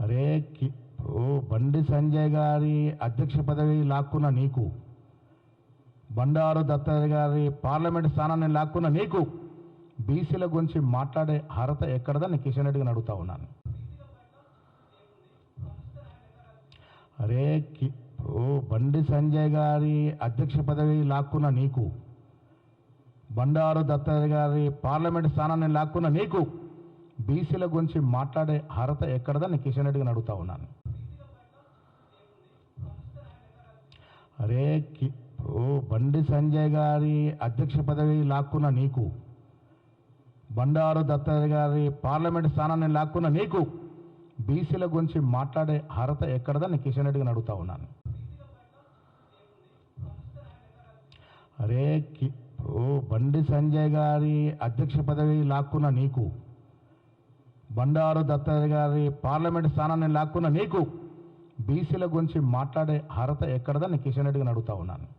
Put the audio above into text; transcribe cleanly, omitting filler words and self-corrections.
అరే ఓ బండి సంజయ్ గారి అధ్యక్ష పదవి లాక్కున్న నీకు, బండారు దత్తాత్రేయ గారి పార్లమెంట్ స్థానాన్ని లాక్కున్న నీకు బీసీల గురించి మాట్లాడే అర్హత ఎక్కడదని కిషన్ రెడ్డిని అడుగుతా ఉన్నాను. అరే ఓ బండి సంజయ్ గారి అధ్యక్ష పదవి లాక్కున్న నీకు, బండారు దత్తాత్రేయ గారి పార్లమెంట్ స్థానాన్ని లాక్కున్న నీకు బీసీల గురించి మాట్లాడే అర్హత ఎక్కడదని కిషన్ రెడ్డిని అడుగుతా ఉన్నాను. అరే ఓ బండి సంజయ్ గారి అధ్యక్ష పదవి లాక్కున్న నీకు, బండారు దత్తాత్రేయ గారి పార్లమెంట్ స్థానాన్ని లాక్కున్న నీకు బీసీల గురించి మాట్లాడే అర్హత ఎక్కడదని కిషన్ రెడ్డిని అడుగుతా ఉన్నాను. అరే ఓ బండి సంజయ్ గారి అధ్యక్ష పదవి లాక్కున్న నీకు, బండారు దత్తాత్రేయ గారి పార్లమెంట్ స్థానాన్ని లాక్కున్న నీకు బీసీల గురించి మాట్లాడే అర్హత ఎక్కడదని కిషన్ రెడ్డిని అడుగుతా ఉన్నాను.